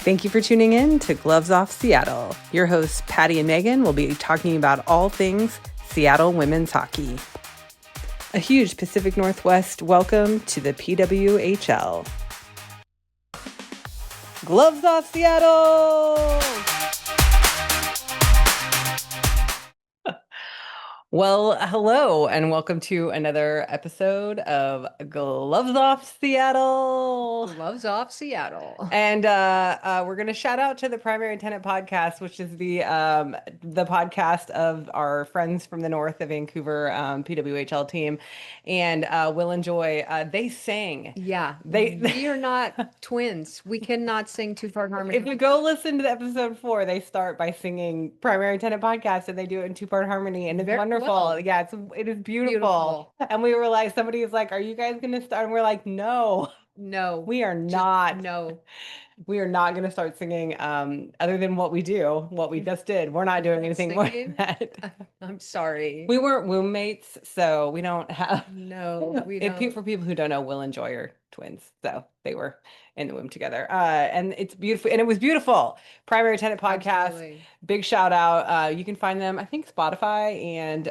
Thank you for tuning in to Gloves Off Seattle. Your hosts, Patti and Meagan, will be talking about all things Seattle women's hockey. A huge Pacific Northwest welcome to the PWHL. Gloves Off Seattle! Well, hello, and welcome to another episode of Gloves Off Seattle. Gloves Off Seattle. And we're going to shout out to the Primary Tenant Podcast, which is the podcast of our friends from the north of Vancouver PWHL team, and Will and Joy. They sang. Yeah, we are not twins. We cannot sing two-part harmony. If you go listen to the episode 4, they start by singing Primary Tenant Podcast, and they do it in two-part harmony, and it's wonderful. Well. Yeah, it is beautiful. And we were like, somebody was like, "Are you guys going to start?" And we're like, "No, we are not. No, we are not going to start singing. Other than what we just did. We're not doing anything more than that. I'm sorry. We weren't roommates, so we don't have. No, we don't. For people who don't know, Will and Joy are twins, so they were in the womb together. And it's beautiful, and it was beautiful. Primary Tenant Podcast. Absolutely. Big shout out. You can find them, I think, Spotify and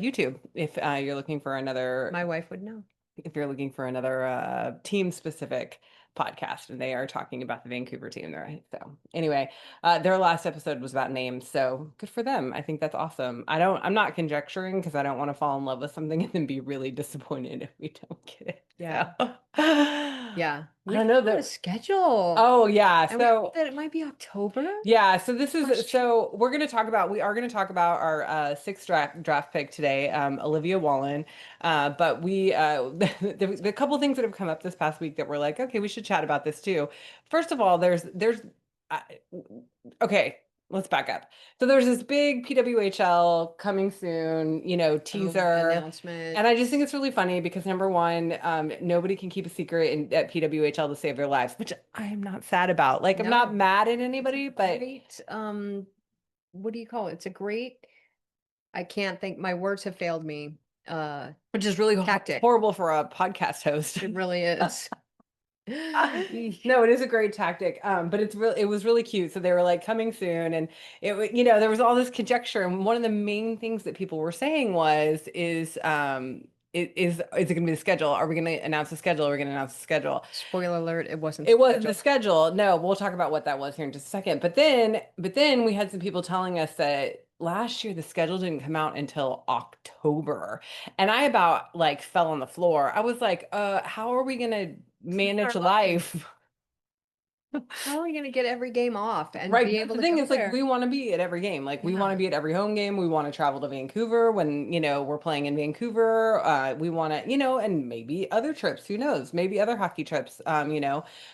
YouTube if you're looking for another. My wife would know. If you're looking for another team specific podcast, and they are talking about the Vancouver team there. So anyway, their last episode was about names, so good for them. I think that's awesome. I'm not conjecturing because I don't want to fall in love with something and then be really disappointed if we don't get it. Yeah. So. Yeah. I don't know the schedule. Oh yeah. And so that it might be October. Yeah. So we are going to talk about our sixth draft pick today, Olivia Wallin. But there's a couple things that have come up this past week that we're like, okay, we should chat about this too. First of all, okay. Let's back up. So there's this big PWHL coming soon, teaser announcement. And I just think it's really funny because number one, nobody can keep a secret at PWHL to save their lives, which I am not sad about. Like, I'm not mad at anybody, but what do you call it? It's a great, I can't think, my words have failed me. Which is really horrible for a podcast host. It really is. No, it is a great tactic. But it was really cute. So they were like coming soon, and there was all this conjecture. And one of the main things that people were saying is it going to be the schedule? Are we going to announce the schedule? Are we going to announce the schedule? Spoiler alert, it wasn't. It wasn't the schedule. No, we'll talk about what that was here in just a second. But then we had some people telling us that last year the schedule didn't come out until October. And I about like fell on the floor. I was like, how are we going to manage life? How are we going to get every game off and be able to? The thing is, like, we want to be at every game. Like, we want to be at every home game. We want to travel to Vancouver when we're playing in Vancouver. We want to, and maybe other trips. Who knows? Maybe other hockey trips.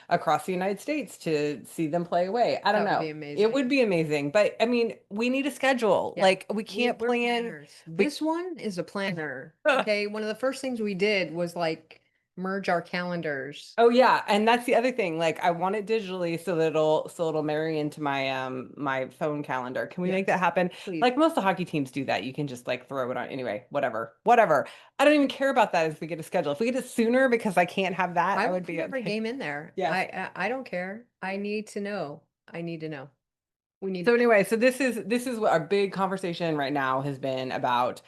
Across the United States to see them play away. I don't know. Be amazing. It would be amazing, but I mean, we need a schedule. Yeah. Like, we can't plan. This one is a planner. Okay, one of the first things we did was like merge our calendars. Oh yeah, and that's the other thing. Like, I want it digitally so that it'll marry into my my phone calendar. Can we make that happen? Please. Like most of the hockey teams do that. You can just like throw it on anyway. Whatever. I don't even care about that if we get a schedule. If we get it sooner because I can't have that, I would be every game in there. Yeah, I don't care. I need to know. We need. So anyway, so this is what our big conversation right now has been about.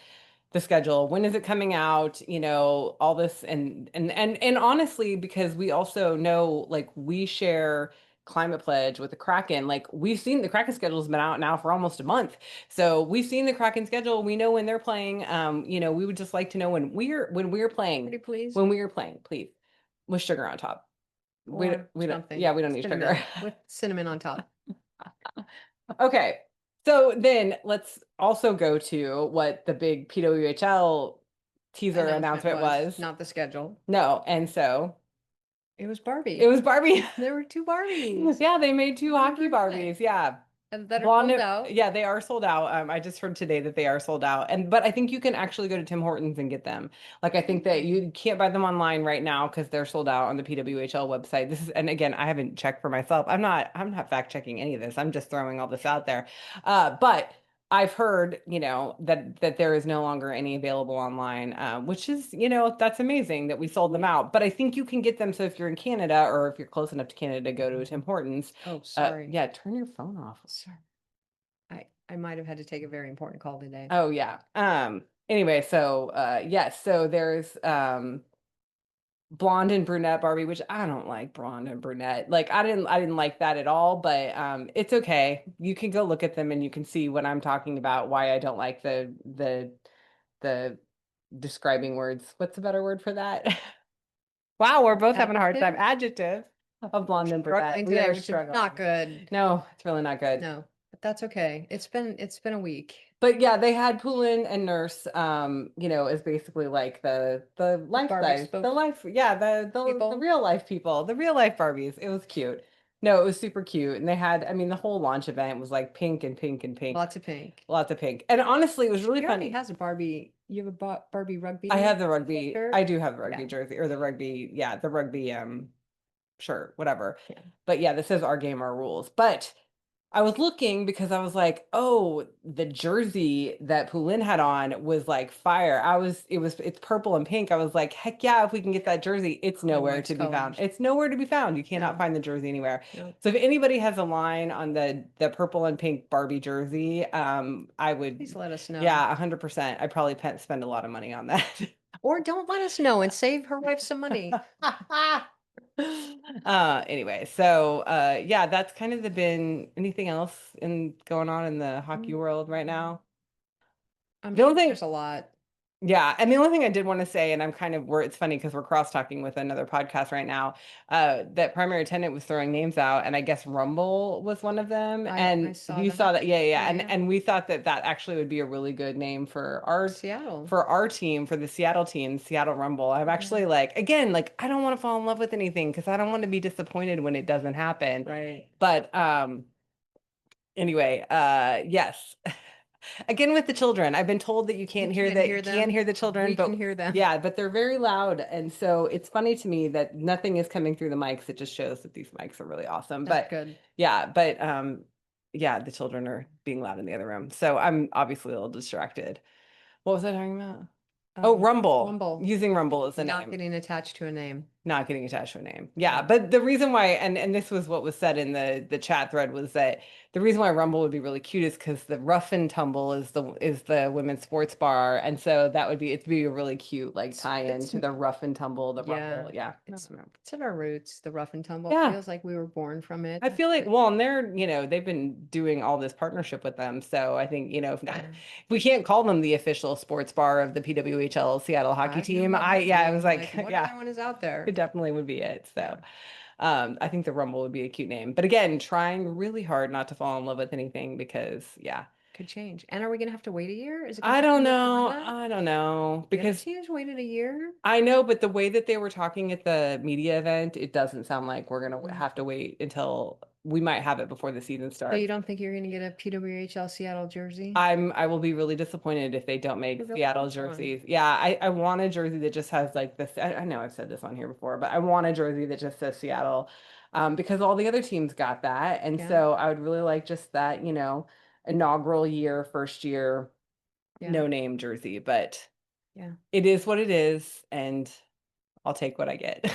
The schedule, when is it coming out, all this, and honestly, because we also know, like, we share Climate Pledge with the Kraken. Like, we've seen the Kraken schedule has been out now for almost a month, so we've seen the Kraken schedule. We know when they're playing. We would just like to know when we're playing. Pretty please. When we are playing, please, with sugar on top. We don't. Yeah, we don't need sugar. With cinnamon on top. Okay. So then let's also go to what the big PWHL teaser announcement was. Not the schedule. No. And so it was Barbie. There were 2 Barbies. Yeah, they made 2 hockey Barbies. Yeah. And that are sold out. Yeah, they are sold out. I just heard today that they are sold out. But I think you can actually go to Tim Hortons and get them. Like, I think that you can't buy them online right now because they're sold out on the PWHL website. And again, I haven't checked for myself. I'm not fact checking any of this. I'm just throwing all this out there. But I've heard, that there is no longer any available online, which is, that's amazing that we sold them out. But I think you can get them. So if you're in Canada or if you're close enough to Canada to go to a Tim Hortons, Oh, sorry. yeah, turn your phone off. Sorry. I might have had to take a very important call today. Oh yeah. Anyway, so yes, so there's blonde and brunette Barbie, which I don't like blonde and brunette. Like I didn't like that at all, but it's okay. You can go look at them and you can see what I'm talking about, why I don't like the describing words. What's the better word for that? Wow, we're both having a hard time. Adjective? Adjective of blonde and brunette. Struggling We today, are which is not struggling. good. No, it's really not good. No, but that's okay. It's been a week. But yeah, they had Poulin and Nurse, is basically like the The life Barbie size, the spoke life, yeah, the people. real life people, the real life Barbies. It was cute. No, it was super cute. And they had, I mean, the whole launch event was like pink and pink and pink, Lots of pink. lots of pink. And honestly, it was really She already fun. has a Barbie. You have a Barbie I rugby have the rugby, shirt? I do have the rugby Yeah. jersey or the rugby, yeah, the rugby shirt, whatever. Yeah. But yeah, this says our game, our rules. But I was looking because I was like, oh, the jersey that Poulin had on was like fire. It's purple and pink. I was like, heck yeah, if we can get that jersey, it's My nowhere wife's to be found. colors. It's nowhere to be found. You cannot No, find the jersey anywhere. no. So if anybody has a line on the purple and pink Barbie jersey, I Please would, let us know. yeah, 100%. I'd probably spend a lot of money on that. Or don't let us know and save her wife some money. Anyway, so yeah, that's kind of been anything else in going on in the hockey Mm, world right now. I'm The sure only thing, there's a lot. yeah, and the only thing I did want to say, and I'm kind of where it's funny because we're cross talking with another podcast right now, that primary attendant was throwing names out, and I guess Rumble was one of them. I And saw you saw that. that, yeah, yeah, yeah. Yeah, and yeah. and we thought that that actually would be a really good name for Seattle. our team, for the Seattle team, Seattle Rumble. I'm Yeah. actually like, again, like I don't want to fall in love with anything because I don't want to be disappointed when it doesn't happen. Right. But anyway, yes. Again with the children, I've been told that you You can't hear can't hear them. the children, We can but hear them. yeah, but they're very loud, and so it's funny to me that nothing is coming through the mics. It just shows that these mics are really awesome. That's But good. yeah, but yeah, the children are being loud in the other room, so I'm obviously a little distracted. What was I talking about? Oh, Rumble. Rumble. Using Rumble as a Not name, getting attached to a name. not getting attached to a name. Yeah, Yeah. but the reason why, and this was what was said in the chat thread, was that the reason why Rumble would be really cute is because the Rough and Tumble is the women's sports bar, and so it'd be a really cute like tie-in It's to the Rough and Tumble, the yeah. Rumble. Yeah. It's in our roots, the rough and tumble. It Yeah. feels like we were born from it. I feel like, well, and they've been doing all this partnership with them. So I think, if not, Yeah. we can't call them the official sports bar of the PWHL Seattle hockey I don't know team. what that Yeah, I means. was like, Like, what yeah, other one is out there? it definitely would be it. Yeah. So, I think the Rumble would be a cute name. But again, trying really hard not to fall in love with anything because, yeah, Could change. And are we gonna have to wait a year? Is it gonna I take a don't year to find know. that? I don't know The other because teams waited a year. I know, but the way that they were talking at the media event, it doesn't sound like we're gonna Mm. have to wait until we might have it before the season So you starts. don't think you're gonna get a PWHL Seattle jersey? I will be really disappointed if they don't You make really Seattle want one. jerseys. Yeah, I want a jersey that just has like this. I know I've said this on here before, but I want a jersey that just says Seattle, because all the other teams got that, and Yeah, so I would really like just that, inaugural year, first year, yeah, no name jersey. But yeah. it is what it is, and I'll take what I get.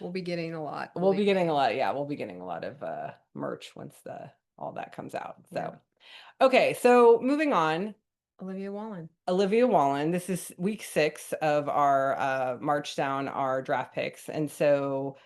We'll be getting a lot, We'll be believe getting a me. lot, yeah, we'll be getting a lot of merch once the all that comes out. Yeah. So, okay, so moving on. Olivia Wallin. Olivia Wallin. This is week 6 of our march down our draft picks. And so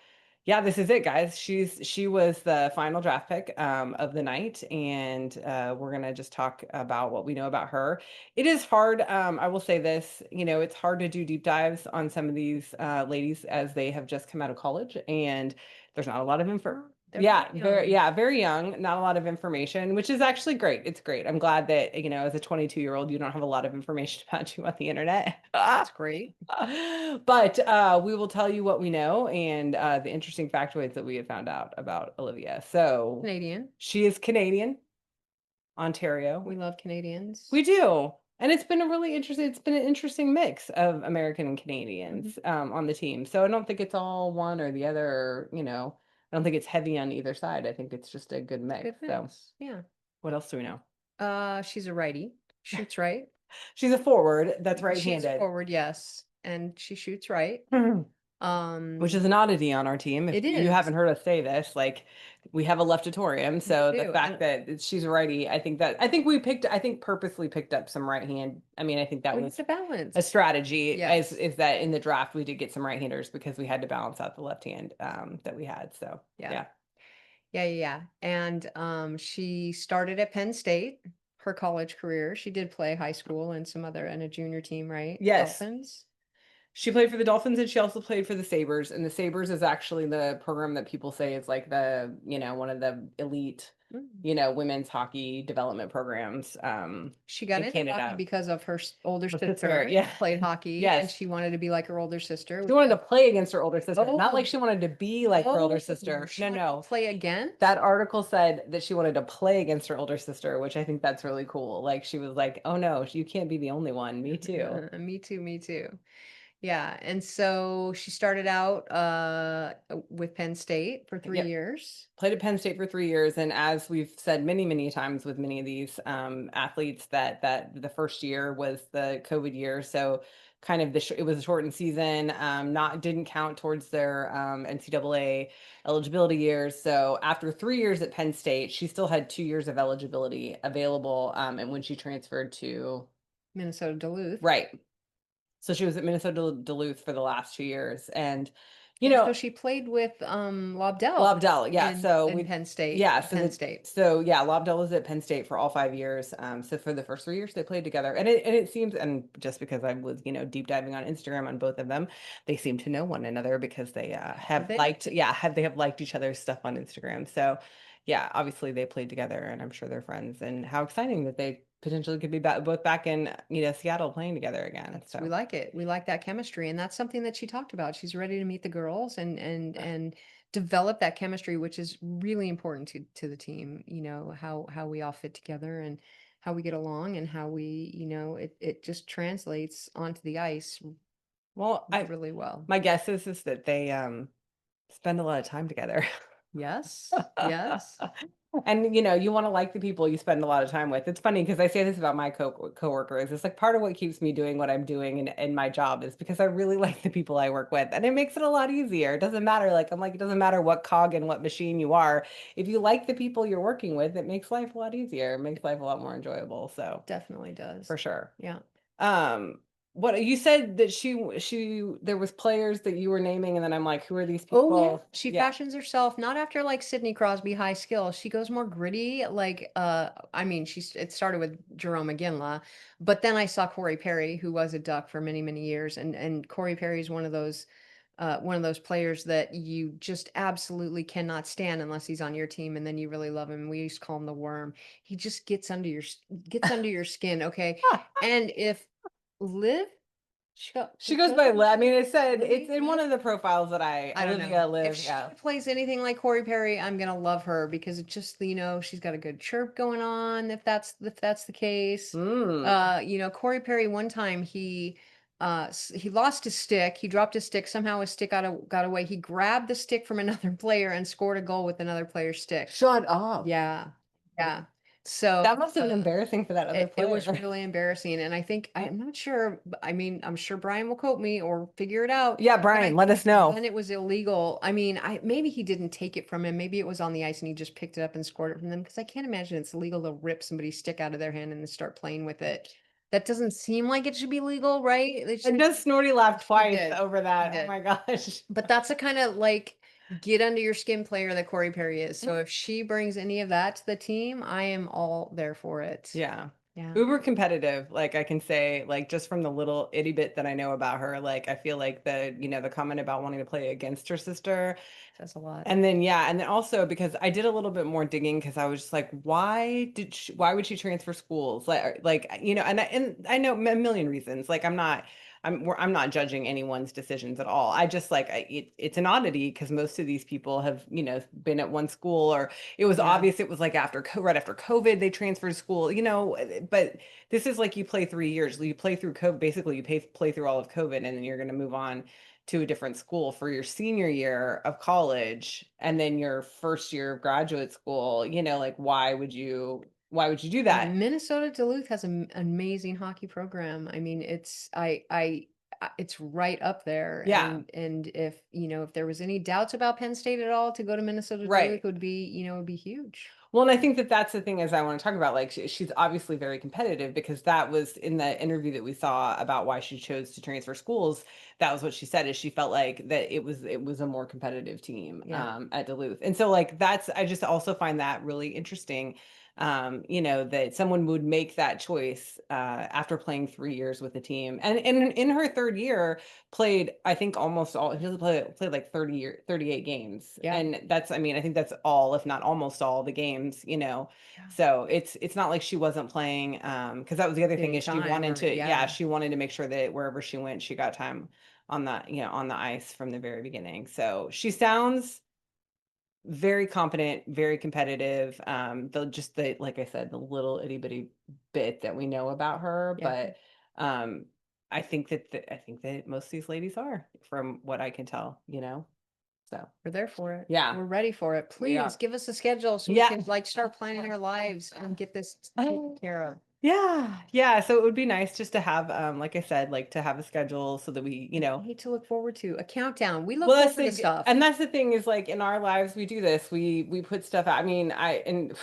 yeah, this is it, guys. She was the final draft pick of the night, and we're gonna just talk about what we know about her. It is hard. I will say this, it's hard to do deep dives on some of these ladies as they have just come out of college, and there's not a lot of info. They're Yeah, very young. very young, not a lot of information, which is actually great. It's great. I'm glad that, as a 22-year-old, you don't have a lot of information about you on the internet. That's great. But we will tell you what we know and the interesting factoids that we have found out about Olivia. So Canadian. she is Canadian, Ontario. We love Canadians. We do. And it's been an interesting mix of American and Mhm. Canadians on the team. So I don't think it's all one or the other, I don't think it's heavy on either side. I think it's just a good It's a mix. good So mix. Yeah. what else do we know? She's a righty, shoots right. She's a forward that's She is a right-handed. forward, yes, and she shoots right. Which Um, is an oddity on our team. If it you is. haven't heard us say this, like we have a leftatorium, We so the do. fact And that she's a righty, I think purposely picked up some right hand. I mean, I think that we have was to a balance. strategy. Yes. Is that in the draft we did get some right-handers because we had to balance out the left hand that we had. So Yeah. yeah. Yeah, yeah, yeah. And she started at Penn State, her college career. She did play high school and some other and a junior team, right? Yes. Dolphins. She played for the Dolphins and she also played for the Sabres. And the Sabres is actually the program that people say is like the, one of the elite, Mm. women's hockey development programs She got in into hockey Canada. because of her older Her sister, sister yeah. played hockey and Yes. she wanted to be like her older sister, She which wanted I, to play against her older sister. Not like oh, she wanted to be like her older oh, sister. she No, wanted to no. play against? That article said that she wanted to play against her older sister, which I think that's really cool. Like she was like, "Oh no, you can't be the only one. Me too." Me too, me too. Yeah, and so she started out with Penn State for three Yep. years. Played at Penn State for 3 years, and as we've said many, many times with many of these athletes, that the first year was the COVID year, so kind of it was a shortened season, not didn't count towards their NCAA eligibility years. So after 3 years at Penn State, she still had 2 years of eligibility available, and when she transferred to Minnesota Duluth. right, so she was at Minnesota Duluth for the last 2 years, and you And know so she played with Lobdell Lobdell, yeah. in Penn State Yeah, at Penn State. Lobdell was at Penn State for all 5 years. So for the first 3 years they played together, and it seems, and just because I was deep diving on Instagram on both of them, they seem to know one another because they Did they? they have liked each other's stuff on Instagram. So yeah, obviously they played together, and I'm sure they're friends. And how exciting that they potentially could be both back in Seattle playing together again. We So like it. We like that chemistry, and that's something that she talked about. She's ready to meet the girls and develop that chemistry, which is really important to the team. You know how we all fit together and how we get along and how we it just translates onto the ice well, I really well. my guess is that they spend a lot of time together. Yes, yes. And you want to like the people you spend a lot of time with. It's funny because I say this about my coworkers. It's like part of what keeps me doing what I'm doing in my job is because I really like the people I work with, and it makes it a lot easier. It doesn't matter, like I'm like, it doesn't matter what cog and what machine you are. If you like the people you're working with, it makes life a lot easier. It makes life a lot more enjoyable. So Definitely does. for sure. Yeah. Um, what you said that she there was players that you were naming, and then I'm like, who are these Oh yeah, people? she Yeah. fashions herself not after like Sidney Crosby high skill. She goes more gritty. Like I mean, it started with Jerome McGinley, but then I saw Corey Perry, who was a Duck for many, many years, and Corey Perry is one of those players that you just absolutely cannot stand unless he's on your team, and then you really love him. We used to call him the worm. He just gets under your skin, okay? And if Liv She goes by Liv. I mean, it said it's in one Liv, of the profiles that I don't know. Olivia If Liv. she Yeah. plays anything like Corey Perry, I'm gonna love her because it just, she's got a good chirp going on, if that's the case. Mm. Corey Perry one time he lost his stick, he dropped his stick, somehow his stick got away. He grabbed the stick from another player and scored a goal with another player's stick. Shut up. Yeah. Yeah. So That must have been embarrassing for that other it was player. really embarrassing. And I think, I'm not sure, I mean, I'm sure Brian will quote me or figure it out, Yeah, but I Brian, let us think know. then it was illegal. I mean, maybe he didn't take it from him. Maybe it was on the ice and he just picked it up and scored it from them because I can't imagine it's illegal to rip somebody's stick out of their hand and then start playing with it. That doesn't seem like it should be legal, right? And just Snorty laughed He twice did. over He that. Oh did. my gosh. But that's the kind of like get under your skin player that Corey Perry is. So if she brings any of that to the team, I am all there for it. Yeah. Yeah. Uber competitive, like I can say, like just from the little itty bit that I know about her, like I feel like the comment about wanting to play against her sister. Says a lot. And then yeah, and then also because I did a little bit more digging because I was just like, why would she transfer schools? And I know a million reasons. Like I'm not judging anyone's decisions at all. I just like it's an oddity because most of these people have been at one school, or it was Yeah. obvious it was like right after COVID they transferred school, but this is like you play 3 years, you play through COVID, basically you play through all of COVID, and then you're going to move on to a different school for your senior year of college and then your first year of graduate school, like why would you why would you do that? Minnesota Duluth has an amazing hockey program. I mean, it's right up there. Yeah, And if, if there was any doubts about Penn State at all, to go to Minnesota Duluth right. would be, would be huge. Well, and I think that that's the thing as I want to talk about. Like, she's obviously very competitive because that was in the interview that we saw about why she chose to transfer schools. That was what she said is she felt like that it was a more competitive team Yeah. at Duluth. And so like that's I just also find that really interesting. That someone would make that choice after playing 3 years with the team. And in her third year, played I think almost all he played like 38 games. Yeah. And that's I mean, I think that's all, if not almost all the games. Yeah. So it's not like she wasn't playing because that was the other thing Big is she time. wanted Or to yeah, yeah. she wanted to make sure that wherever she went, she got time on the ice from the very beginning. So she sounds very competent, very competitive. The like I said, the little itty bitty bit that we know about her, Yeah. but um, I think that most of these ladies are, from what I can tell. So We're there for it. yeah, We're ready for it. we Please are. give us a schedule so we Yeah. can like start planning our lives and get this taken care of. Yeah, yeah. So it would be nice just to have, like I said, like to have a schedule so that we, I hate to look forward to a countdown. We look well, forward to stuff. and that's the thing is like in our lives we do this. We put stuff out. I mean, and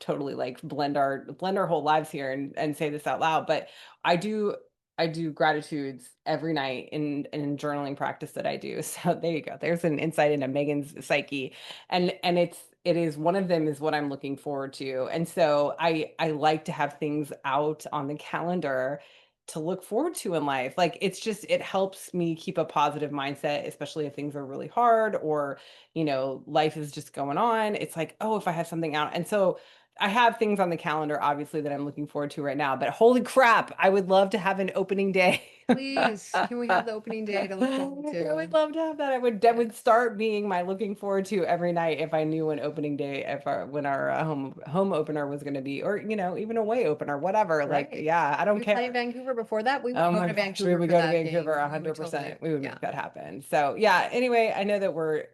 totally like blend our whole lives here and say this out loud, but I do I do gratitudes every night in journaling practice that I do. So there you go. There's an insight into Megan's psyche, and it is one of them is what I'm looking forward to, and so I like to have things out on the calendar to look forward to in life. Like it's just it helps me keep a positive mindset, especially if things are really hard or, life is just going on. It's like, oh, if I have something out. And so I have things on the calendar obviously that I'm looking forward to right now, but holy crap, I would love to have an opening day. Please, can we have the opening day to look forward I to? would love to have that. That would Yes. start being my looking forward to every night if I knew when opening day, if our when our home opener was going to be, or even away opener, whatever. Like, Right. yeah, I don't We play in care. Vancouver before that. We would Oh go my to gosh, we Vancouver would for go to that Vancouver game. We would 100%. totally, We would yeah. make that happen. So yeah, anyway, I know that we're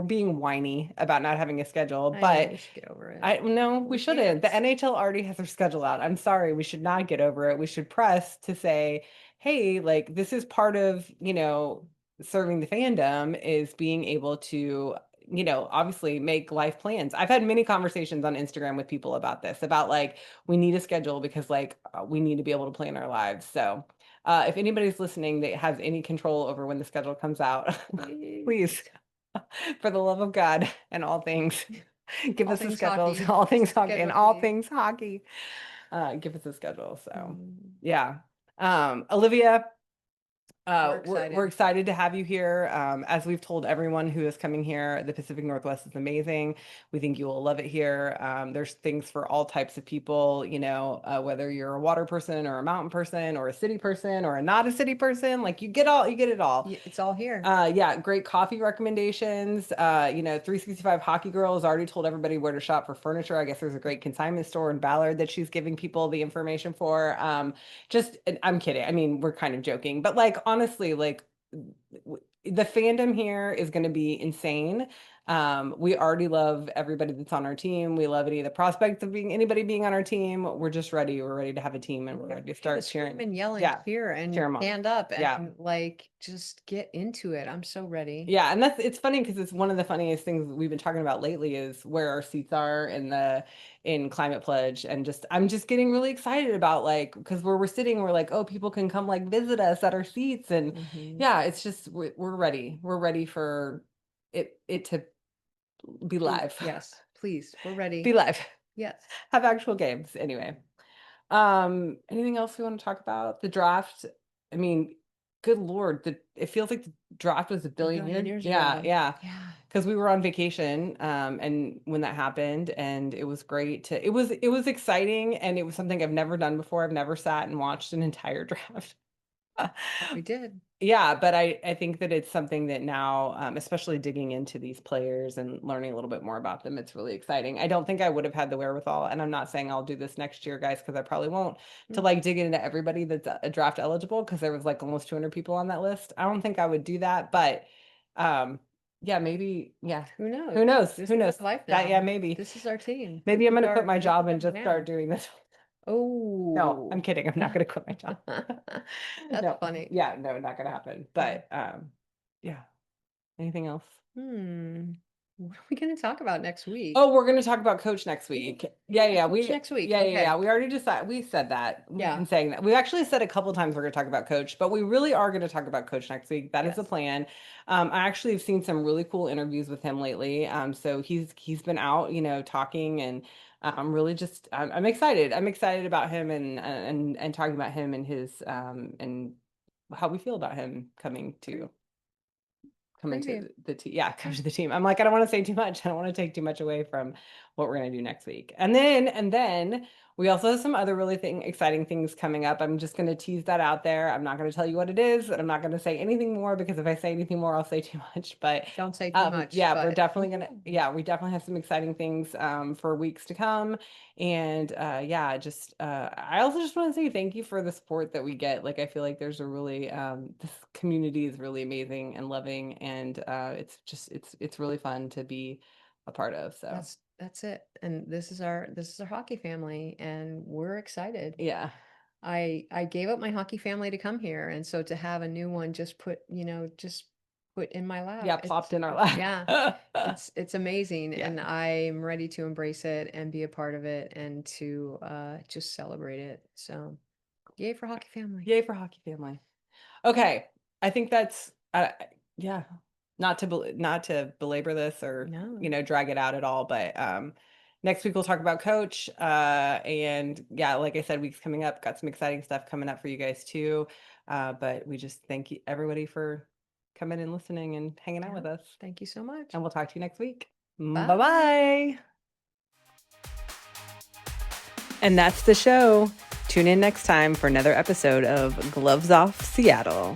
being whiny about not having a schedule, I know but we should get over it. I no, we We shouldn't. The can't. NHL already has their schedule out. I'm sorry, we should not get over it. We should press to say, hey, like this is part of, serving the fandom is being able to, obviously make life plans. I've had many conversations on Instagram with people about this, about like we need a schedule because like we need to be able to plan our lives. So, if anybody's listening that has any control over when the schedule comes out, please, Please. for the love of God and all things. Give All us a things schedule, hockey. all Give us things a hockey and schedule, all please. things hockey. Give us a schedule. So Mm, yeah. Olivia, we're we're excited. excited to have you here. As we've told everyone who is coming here, the Pacific Northwest is amazing. We think you will love it here. There's things for all types of people, whether you're a water person or a mountain person or a city person or a not a city person, like you get it all. It's all here. Yeah, great coffee recommendations. 365 Hockey Girl has already told everybody where to shop for furniture. I guess there's a great consignment store in Ballard that she's giving people the information for. And I'm kidding. I mean, we're kind of joking, but like honestly, like the fandom here is going to be insane. We already love everybody that's on our team. We love any of the prospects of anybody being on our team. We're just ready. We're ready to have a team and we're ready to Ready to start scream cheering. and yell and Yeah, cheer cheer and them on. stand up Yeah. and like just get into it. I'm so ready. Yeah, and it's funny because it's one of the funniest things we've been talking about lately is where our seats are in Climate Pledge, and just I'm just getting really excited about like because where we're sitting, we're like, oh, people can come like visit us at our seats, and Hmm. yeah, it's just we're ready. We're ready for it to be live, Yes, please. We're be ready. live, Yes. have actual games. Anyway, anything else we want to talk about? The draft. I mean, good Lord, it feels like the draft was a A billion billion years. years Yeah, ago. yeah. Yeah. Because we were on vacation, and when that happened, and it was great it was exciting, and it was something I've never done before. I've never sat and watched an entire draft. But we did. Yeah, but I think that it's something that now, especially digging into these players and learning a little bit more about them, it's really exciting. I don't think I would have had the wherewithal, and I'm not saying I'll do this next year, guys, because I probably won't, to Mm. like dig into everybody that's a draft eligible, because there was like almost 200 people on that list. I don't think I would do that, but um, yeah, maybe, yeah. Who knows? Who knows? This Who is knows? our life That, yeah, now. maybe. This is our team. Maybe I'm This is gonna quit my this is job our and just start man. doing this. No, I'm Oh, kidding. I'm not gonna quit my job. that's No, funny. yeah, no, not gonna happen. Yeah. But yeah. Anything else? What are we going to talk about next week? Oh, we're gonna talk about Coach next week. Yeah, yeah, Coach next week. yeah, yeah, Okay. yeah. We already decided. We said that. We've Yeah. been saying that. We've actually said a couple times we're gonna talk about Coach, but we really are gonna talk about Coach next week. That is the Yes. plan. I actually have seen some really cool interviews with him lately. So he's been out, talking, and I'm really just I'm excited. I'm excited about him and talking about him and his and how we feel about him coming Preview. to the team. Yeah, come Yeah. to the team. I'm like, I don't want to say too much. I don't want to take too much away from what we're gonna do next week. And then we also have some other really exciting things coming up. I'm just gonna tease that out there. I'm not gonna tell you what it is, and I'm not gonna say anything more because if I say anything more, I'll say too much. But Don't say too much, yeah, but we definitely have some exciting things for weeks to come. And yeah, just I also just want to say thank you for the support that we get. Like I feel like there's a really this community is really amazing and loving, and it's really fun to be a part of. So that's it. And this is our hockey family, and we're excited. yeah, I gave up my hockey family to come here, and so to have a new one just put in my lap, yeah, plopped in our lap. yeah, it's amazing, Yeah, and I'm ready to embrace it and be a part of it and to just celebrate it. So, yay for hockey family. yay for hockey family. Okay, I think that's yeah, not to belabor this or No, drag it out at all, but next week we'll talk about Coach. And yeah, like I said, weeks coming up, got some exciting stuff coming up for you guys too. But we just thank you everybody for coming and listening and hanging out yeah. with us. Thank you so much. And we'll talk to you next week. Bye Bye. bye. And that's the show. Tune in next time for another episode of Gloves Off Seattle.